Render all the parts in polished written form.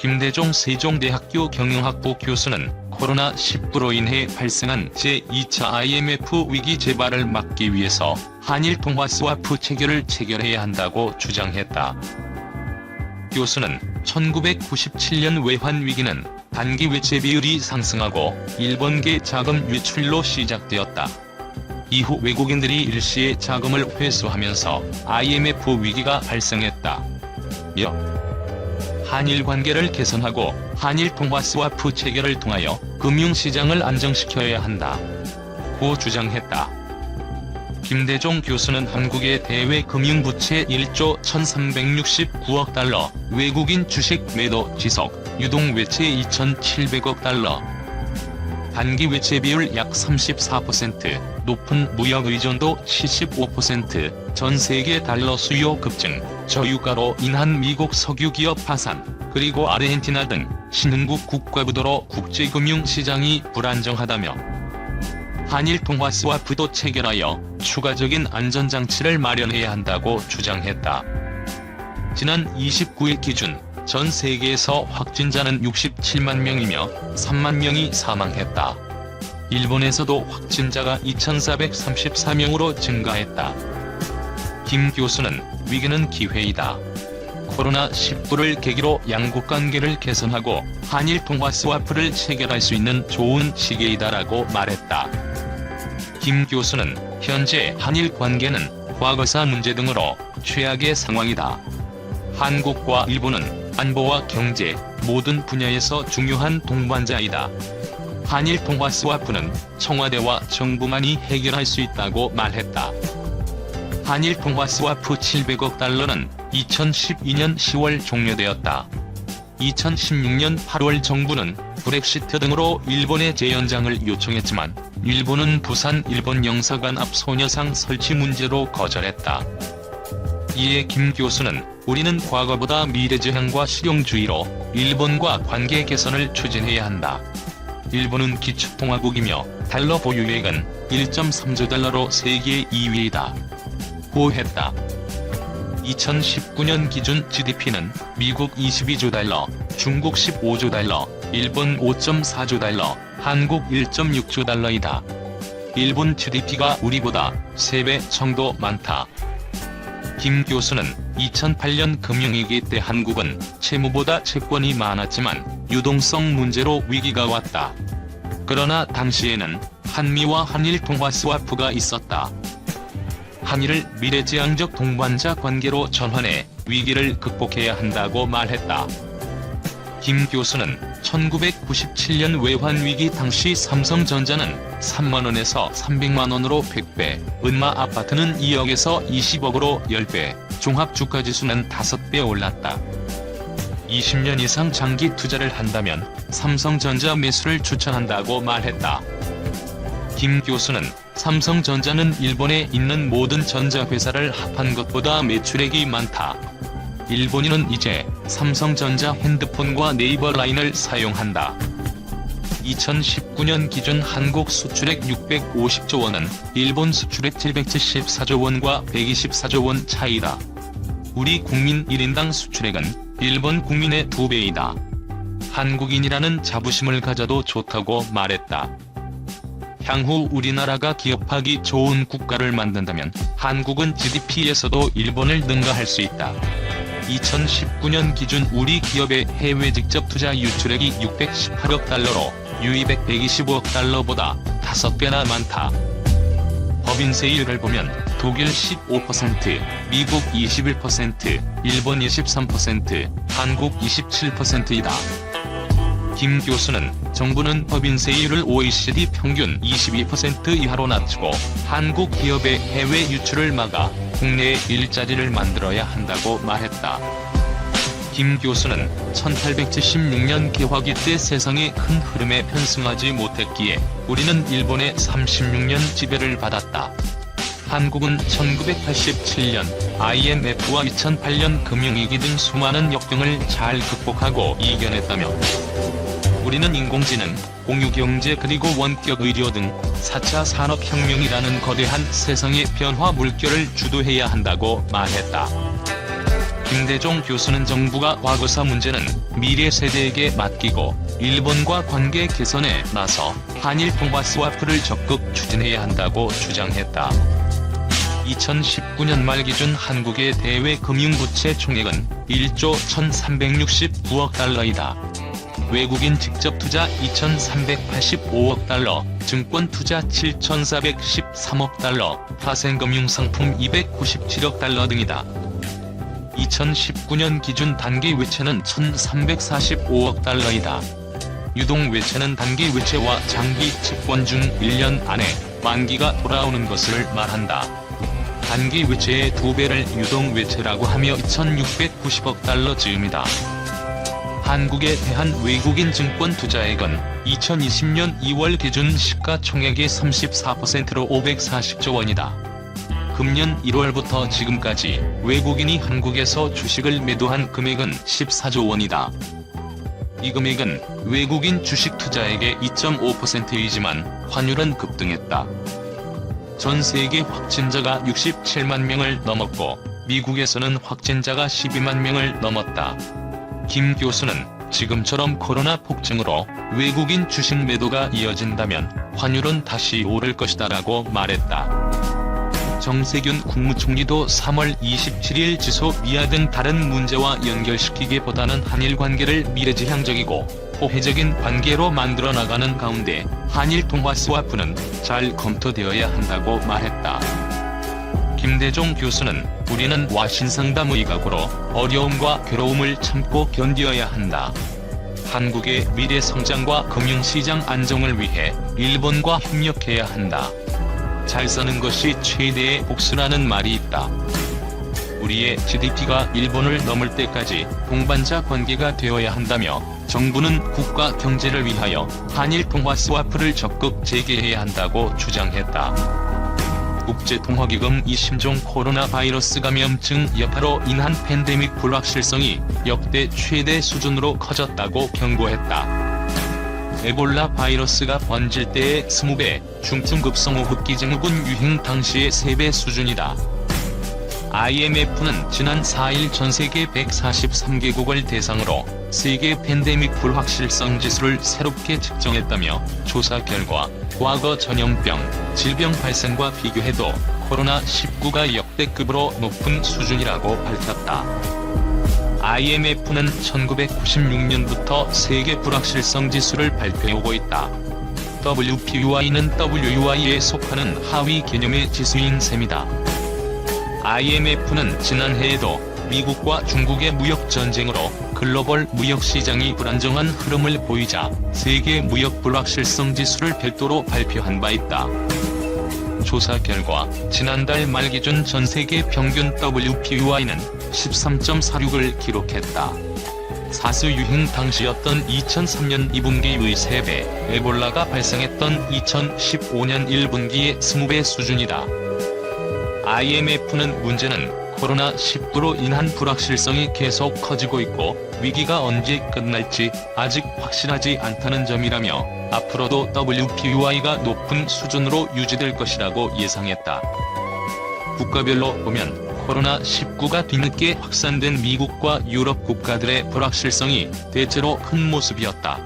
김대종 세종대학교 경영학부 교수는 코로나19로 인해 발생한 제2차 IMF 위기 재발을 막기 위해서 한일 통화 스와프 체결을 체결해야 한다고 주장했다. 교수는 1997년 외환 위기는 단기 외채 비율이 상승하고 일본계 자금 유출로 시작되었다. 이후 외국인들이 일시에 자금을 회수하면서 IMF 위기가 발생했다. 한일 관계를 개선하고 한일 통화 스와프 체결을 통하여 금융시장을 안정시켜야 한다. 고 주장했다. 김대종 교수는 한국의 대외 금융부채 1조 1369억 달러, 외국인 주식 매도 지속, 유동 외채 2700억 달러, 단기 외채 비율 약 34%, 높은 무역 의존도 75%, 전 세계 달러 수요 급증, 저유가로 인한 미국 석유 기업 파산, 그리고 아르헨티나 등 신흥국 국가부도로 국제금융시장이 불안정하다며 한일 통화 스와프도 체결하여 추가적인 안전장치를 마련해야 한다고 주장했다. 지난 29일 기준 전 세계에서 확진자는 67만 명이며 3만 명이 사망했다. 일본에서도 확진자가 2,434명으로 증가했다. 김 교수는 위기는 기회이다. 코로나19를 계기로 양국 관계를 개선하고 한일 통화 스와프를 체결할 수 있는 좋은 시기이다라고 말했다. 김 교수는 현재 한일 관계는 과거사 문제 등으로 최악의 상황이다. 한국과 일본은 안보와 경제 모든 분야에서 중요한 동반자이다. 한일 통화 스와프는 청와대와 정부만이 해결할 수 있다고 말했다. 한일 통화 스와프 700억 달러는 2012년 10월 종료되었다. 2016년 8월 정부는 브렉시트 등으로 일본의 재연장을 요청했지만 일본은 부산 일본 영사관 앞 소녀상 설치 문제로 거절했다. 이에 김 교수는 우리는 과거보다 미래지향과 실용주의로 일본과 관계 개선을 추진해야 한다. 일본은 기축통화국이며 달러 보유액은 1.3조 달러로 세계 2위이다. 고 했다. 2019년 기준 GDP는 미국 22조 달러, 중국 15조 달러, 일본 5.4조 달러, 한국 1.6조 달러이다. 일본 GDP가 우리보다 3배 정도 많다. 김 교수는 2008년 금융위기 때 한국은 채무보다 채권이 많았지만 유동성 문제로 위기가 왔다. 그러나 당시에는 한미와 한일 통화 스와프가 있었다. 한일을 미래지향적 동반자 관계로 전환해 위기를 극복해야 한다고 말했다. 김 교수는 1997년 외환위기 당시 삼성전자는 3만원에서 300만원으로 100배, 은마 아파트는 2억에서 20억으로 10배, 종합주가지수는 5배 올랐다. 20년 이상 장기 투자를 한다면 삼성전자 매수를 추천한다고 말했다. 김 교수는 삼성전자는 일본에 있는 모든 전자회사를 합한 것보다 매출액이 많다. 일본인은 이제 삼성전자 핸드폰과 네이버 라인을 사용한다. 2019년 기준 한국 수출액 650조 원은 일본 수출액 774조 원과 124조 원 차이다. 우리 국민 1인당 수출액은 일본 국민의 2배이다. 한국인이라는 자부심을 가져도 좋다고 말했다. 향후 우리나라가 기업하기 좋은 국가를 만든다면 한국은 GDP에서도 일본을 능가할 수 있다. 2019년 기준 우리 기업의 해외 직접 투자 유출액이 618억 달러로 유입액 125억 달러보다 5배나 많다. 법인세율을 보면 독일 15%, 미국 21%, 일본 23%, 한국 27%이다. 김 교수는 정부는 법인세율을 OECD 평균 22% 이하로 낮추고 한국 기업의 해외 유출을 막아 국내에 일자리를 만들어야 한다고 말했다. 김 교수는 1876년 개화기 때 세상의 큰 흐름에 편승하지 못했기에 우리는 일본의 36년 지배를 받았다. 한국은 1987년 IMF와 2008년 금융위기 등 수많은 역경을 잘 극복하고 이겨냈다며 우리는 인공지능, 공유경제 그리고 원격 의료 등 4차 산업혁명이라는 거대한 세상의 변화 물결을 주도해야 한다고 말했다. 김대중 교수는 정부가 과거사 문제는 미래 세대에게 맡기고 일본과 관계 개선에 나서 한일 통화 스와프를 적극 추진해야 한다고 주장했다. 2019년 말 기준 한국의 대외 금융부채 총액은 1조 1,369억 달러이다. 외국인 직접 투자 2,385억 달러, 증권 투자 7,413억 달러, 파생금융상품 297억 달러 등이다. 2019년 기준 단기 외채는 1,345억 달러이다. 유동 외채는 단기 외채와 장기 채권 중 1년 안에 만기가 돌아오는 것을 말한다. 단기 외채의 2배를 유동 외채라고 하며 2,690억 달러 즈음이다. 한국에 대한 외국인 증권 투자액은 2020년 2월 기준 시가총액의 34%로 540조 원이다. 금년 1월부터 지금까지 외국인이 한국에서 주식을 매도한 금액은 14조 원이다. 이 금액은 외국인 주식 투자액의 2.5%이지만 환율은 급등했다. 전 세계 확진자가 67만 명을 넘었고 미국에서는 확진자가 12만 명을 넘었다. 김 교수는 지금처럼 코로나 폭증으로 외국인 주식 매도가 이어진다면 환율은 다시 오를 것이다라고 말했다. 정세균 국무총리도 3월 27일 지소 미아 등 다른 문제와 연결시키기보다는 한일 관계를 미래지향적이고 포회적인 관계로 만들어 나가는 가운데 한일 통화 스와프는 잘 검토되어야 한다고 말했다. 김대중 교수는 우리는 와신상담의 각오로 어려움과 괴로움을 참고 견뎌야 한다. 한국의 미래 성장과 금융시장 안정을 위해 일본과 협력해야 한다. 잘 사는 것이 최대의 복수라는 말이 있다. 우리의 GDP가 일본을 넘을 때까지 동반자 관계가 되어야 한다며 정부는 국가 경제를 위하여 한일 통화 스와프를 적극 재개해야 한다고 주장했다. 국제통화기금 이심종 코로나 바이러스 감염증 여파로 인한 팬데믹 불확실성이 역대 최대 수준으로 커졌다고 경고했다. 에볼라 바이러스가 번질 때의 20배, 중증급성호흡기 증후군 유행 당시의 3배 수준이다. IMF는 지난 4일 전세계 143개국을 대상으로 세계 팬데믹 불확실성 지수를 새롭게 측정했다며 조사 결과 과거 전염병, 질병 발생과 비교해도 코로나19가 역대급으로 높은 수준이라고 밝혔다. IMF는 1996년부터 세계 불확실성 지수를 발표해오고 있다. WPUI는 WUI에 속하는 하위 개념의 지수인 셈이다. IMF는 지난해에도 미국과 중국의 무역 전쟁으로 글로벌 무역 시장이 불안정한 흐름을 보이자 세계 무역 불확실성 지수를 별도로 발표한 바 있다. 조사 결과 지난달 말 기준 전 세계 평균 WPUI는 13.46을 기록했다. 사스 유행 당시였던 2003년 2분기의 3배, 에볼라가 발생했던 2015년 1분기의 20배 수준이다. IMF는 문제는 코로나19로 인한 불확실성이 계속 커지고 있고 위기가 언제 끝날지 아직 확실하지 않다는 점이라며 앞으로도 WPUI가 높은 수준으로 유지될 것이라고 예상했다. 국가별로 보면 코로나19가 뒤늦게 확산된 미국과 유럽 국가들의 불확실성이 대체로 큰 모습이었다.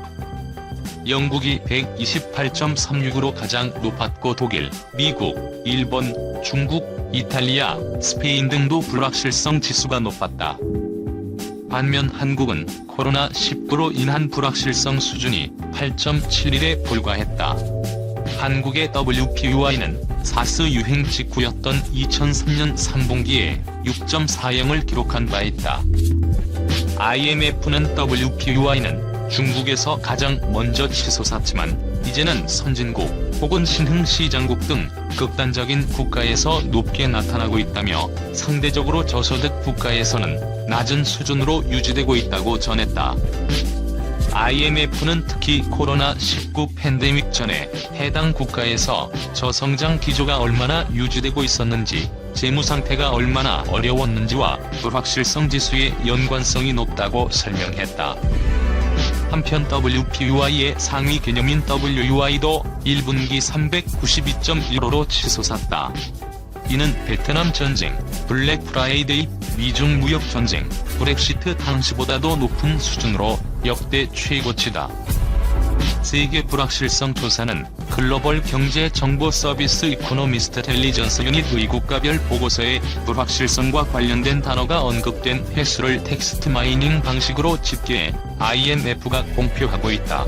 영국이 128.36으로 가장 높았고 독일, 미국, 일본, 중국, 이탈리아, 스페인 등도 불확실성 지수가 높았다. 반면 한국은 코로나19로 인한 불확실성 수준이 8.71에 불과했다. 한국의 WPUI는 사스 유행 직후였던 2003년 3분기에 6.40을 기록한 바 있다. IMF는 WPUI는 중국에서 가장 먼저 치솟았지만 이제는 선진국 혹은 신흥시장국 등 극단적인 국가에서 높게 나타나고 있다며 상대적으로 저소득 국가에서는 낮은 수준으로 유지되고 있다고 전했다. IMF는 특히 코로나19 팬데믹 전에 해당 국가에서 저성장 기조가 얼마나 유지되고 있었는지, 재무 상태가 얼마나 어려웠는지와 불확실성 지수의 연관성이 높다고 설명했다. 한편 WPUI의 상위 개념인 WUI도 1분기 392.15로 치솟았다. 이는 베트남 전쟁, 블랙 프라이데이, 미중 무역 전쟁, 브렉시트 당시보다도 높은 수준으로 역대 최고치다. 세계 불확실성 조사는 글로벌 경제 정보 서비스 이코노미스트 텔리전스 유닛 의국가별 보고서에 불확실성과 관련된 단어가 언급된 횟수를 텍스트 마이닝 방식으로 집계해 IMF가 공표하고 있다.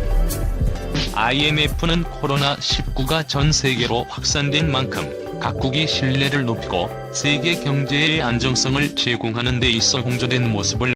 IMF는 코로나19가 전 세계로 확산된 만큼 각국이 신뢰를 높이고 세계 경제의 안정성을 제공하는 데 있어 홍조된 모습을